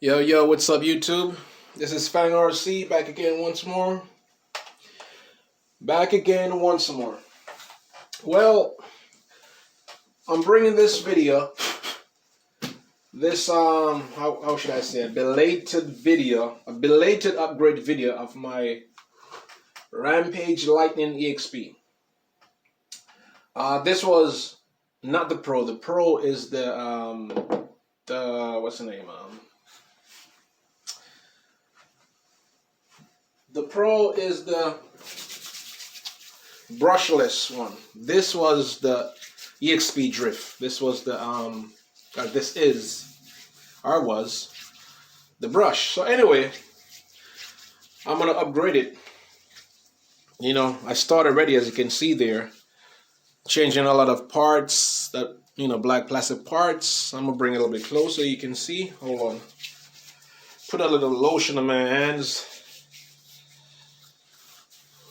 Yo, what's up, YouTube? This is Fang RC back again once more. Well, I'm bringing this video, how should I say it? A belated upgrade video of my Redcat Lightning EPX. This was not the Pro. The Pro is the what's the name? The Pro is the brushless one. This was the EXP drift. This was the was the brush. So anyway, I'm gonna upgrade it. You know, I started already, as you can see there, changing a lot of parts, that, you know, black plastic parts. I'm gonna bring it a little bit closer. You can see. Hold on. Put a little lotion on my hands.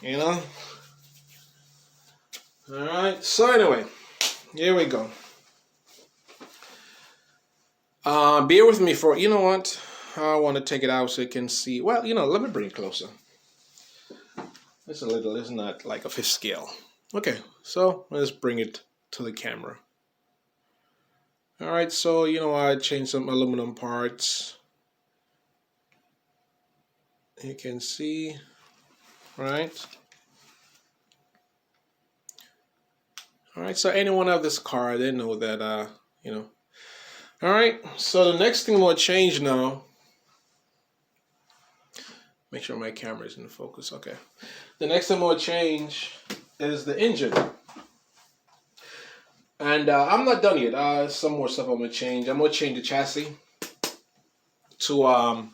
You know. All right. So anyway, here we go. Bear with me for, you know what? I want to take it out so you can see. Well, you know, let me bring it closer. It's a little. It's not like a fifth scale. Okay. So let's bring it to the camera. All right. So you know, I changed some aluminum parts. You can see. Right. All right, so anyone have this car, they know that, you know. All right, so the next thing we'll change now. Make sure my camera is in focus. Okay. The next thing we'll change is the engine. And I'm not done yet. Some more stuff I'm gonna change. I'm gonna change the chassis to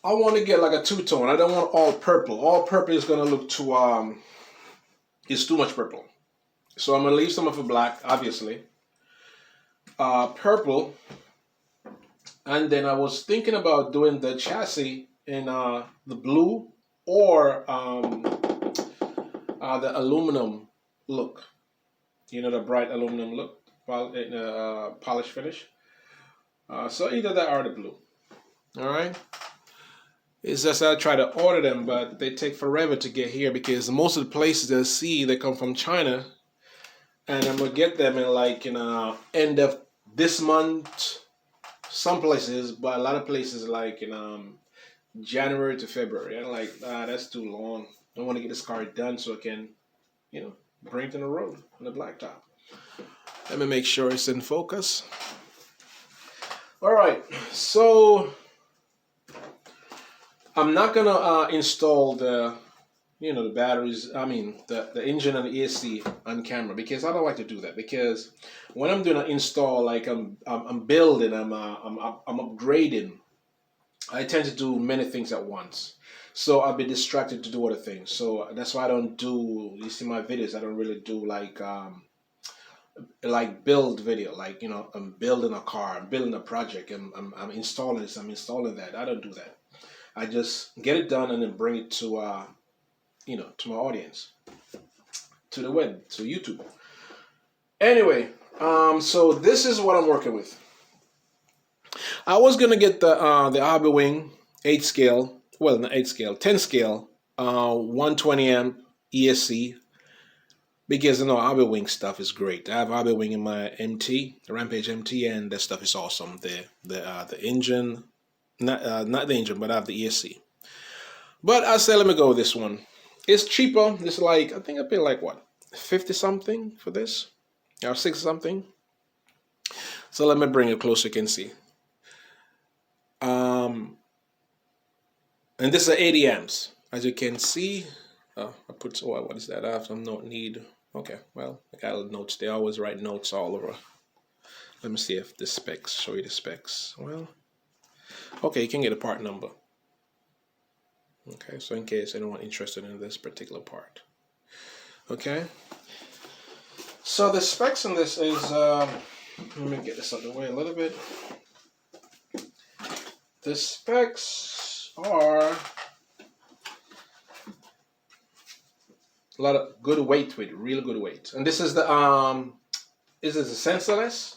I want to get like a two-tone. I don't want all purple. All purple is gonna look too it's too much purple. So I'm gonna leave some of it black, obviously. Purple. And then I was thinking about doing the chassis in the blue or the aluminum look. You know, the bright aluminum look, polish finish. So either that or the blue. All right. It's just I try to order them, but they take forever to get here because most of the places I see, they come from China, and I'm gonna get them in like end of this month. Some places, but a lot of places like in January to February. I'm like, that's too long. I want to get this car done so I can, you know, bring it on the road on the blacktop. Let me make sure it's in focus. All right, so I'm not gonna install the, you know, the batteries. I mean, the engine and the AC on camera because I don't like to do that. Because when I'm doing an install, like I'm building, I'm upgrading, I tend to do many things at once. So I'll be distracted to do other things. So that's why I don't do. You see my videos. I don't really do like build video. Like, you know, I'm building a car, I'm building a project, and I'm installing this, I'm installing that. I don't do that. I just get it done and then bring it to, you know, to my audience, to the web, to YouTube. Anyway, so this is what I'm working with. I was gonna get the Hobby Wing 8 scale, well, not 8 scale, 10 scale, 120 amp ESC, because you know Hobby Wing stuff is great. I have Hobby Wing in my MT, the Rampage MT, and that stuff is awesome. The engine. Not the engine, but I have the ESC. But I said, let me go with this one. It's cheaper. It's like, I think I paid like what, 50 something for this, or 60 something. So let me bring it closer. You can see. And this is 80 amps, as you can see. I put what is that? I have some note need. Okay, well, I got notes. They always write notes all over. Let me see if the specs show you the specs. Well. Okay, you can get a part number. Okay, so in case anyone interested in this particular part. Okay. So the specs on this is, let me get this out of the way a little bit. The specs are a lot of good weight with it, real good weight. And this is the sensorless.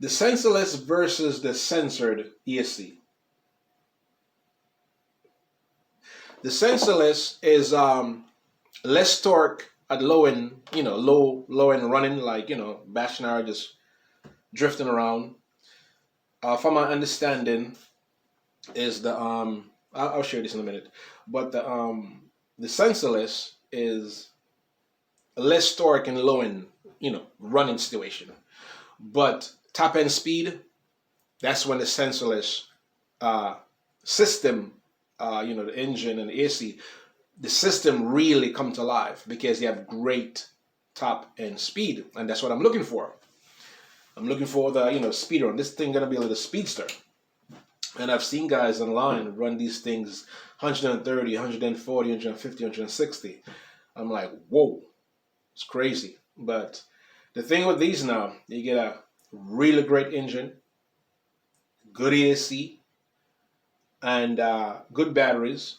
The sensorless versus the censored ESC. The sensorless is less torque at low end, low end running, like bashing hour, just drifting around. From my understanding, is the I'll share this in a minute, but the sensorless is less torque and low end, running situation. But top end speed, that's when the sensorless system, the engine and the AC, the system really come to life because you have great top end speed, and that's what I'm looking for. I'm looking for the speed run. This thing gonna be a little speedster, and I've seen guys online run these things 130, 140, 150, 160. I'm like, whoa, it's crazy. But the thing with these now, you get a really great engine, good AC, and good batteries,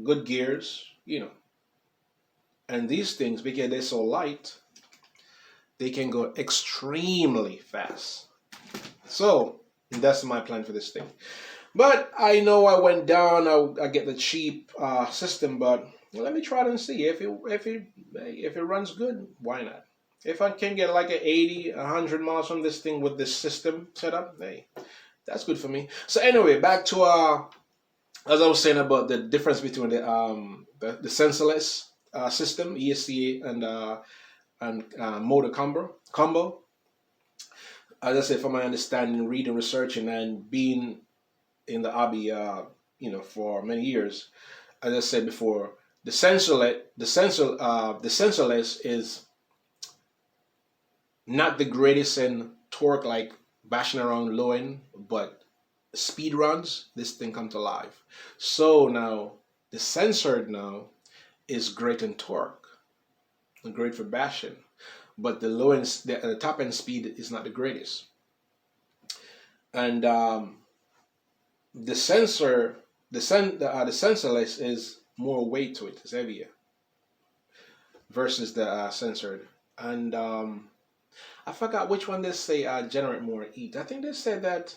good gears, and these things, because they're so light, they can go extremely fast. So that's my plan for this thing. But I know I went down. I get the cheap system, but let me try it and see if it runs good. Why not? If I can get like an 80, 100 miles from this thing with this system set up, hey, that's good for me. So anyway, back to as I was saying about the difference between the sensorless system, ESC, and motor combo. As I said, from my understanding, reading, researching, and being in the hobby, for many years, as I said before, the sensorless is not the greatest in torque, like bashing around low end, but speed runs, this thing come to life. So now the censored now is great in torque and great for bashing, but the low end, the top end speed is not the greatest. And the sensorless is more weight to it, it's heavier versus the censored. And I forgot which one they say generate more heat. I think they said that.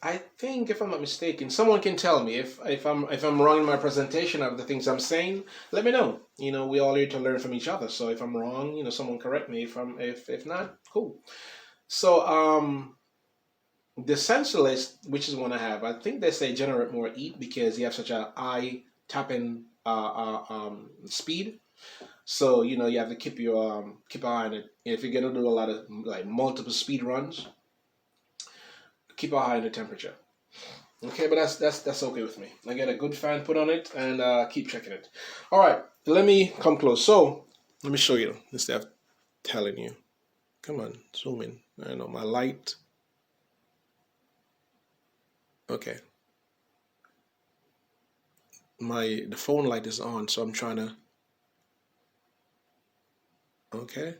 I think, if I'm not mistaken, someone can tell me if I'm wrong in my presentation of the things I'm saying. Let me know. We all here to learn from each other. So if I'm wrong, someone correct me. If not, cool. So the sensorless, which is one I have, I think they say generate more heat because you have such a high top end speed. So you have to keep an eye on it. If you're gonna do a lot of like multiple speed runs, keep an eye on the temperature. Okay, but that's okay with me. I get a good fan put on it and keep checking it. All right, let me come close. So let me show you instead of telling you. Come on, zoom in. I know my light. Okay. The phone light is on, so I'm trying to. Okay.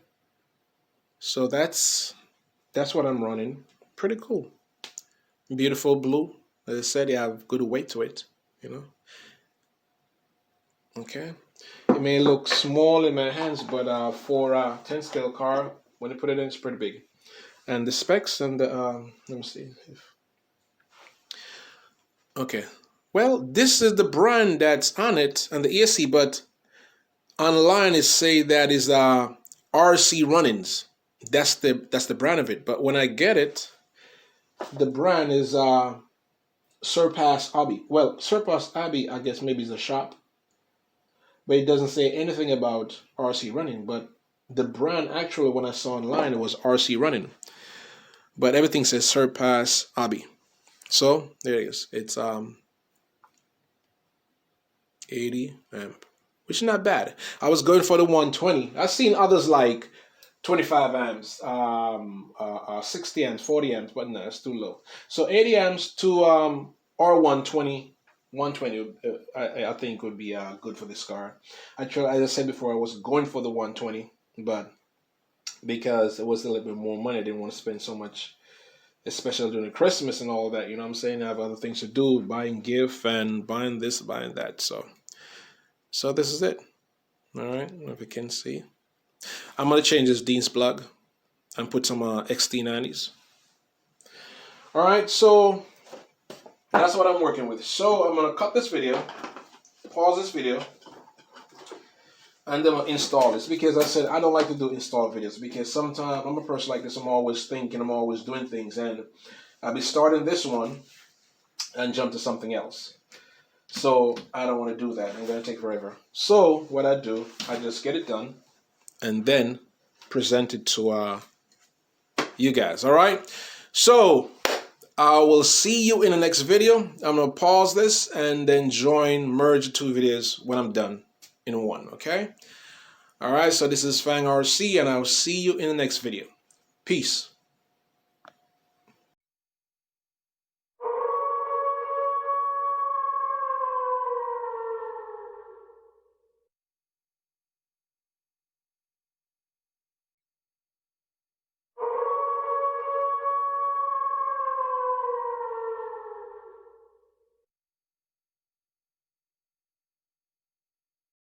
So that's what I'm running. Pretty cool. Beautiful blue. As I said, you have good weight to it, Okay. It may look small in my hands, but for a 10 scale car, when you put it in, it's pretty big. And the specs and the let me see. Okay. Well, this is the brand that's on it and the ESC, but online it say that is RC Runnings. That's the brand of it. But when I get it, the brand is Surpass Hobby. Well, Surpass Hobby, I guess maybe is a shop, but it doesn't say anything about RC Running. But the brand actually, when I saw online, it was RC Running, but everything says Surpass Hobby. So there it is. It's 80 amp, which is not bad. I was going for the 120. I've seen others like 25 amps, 60 amps, 40 amps, but no, it's too low. So 80 amps to R120, 120, I think would be good for this car. Actually, as I said before, I was going for the 120, but because it was a little bit more money, I didn't want to spend so much, especially during Christmas and all that. You know what I'm saying? I have other things to do, buying gift and buying this, buying that. So this is it. All right, if you can see. I'm gonna change this Dean's plug and put some XT90s. All right, so that's what I'm working with. So I'm gonna cut this video, pause this video, and then I'll install this, because I said I don't like to do install videos, because sometimes I'm a person like this. I'm always thinking, I'm always doing things, and I'll be starting this one and jump to something else. So I don't want to do that. I'm going to take forever. So what I do, I just get it done and then present it to you guys. All right. So I will see you in the next video. I'm going to pause this and then merge the two videos when I'm done in one. Okay. All right. So this is Fang RC, and I'll see you in the next video. Peace.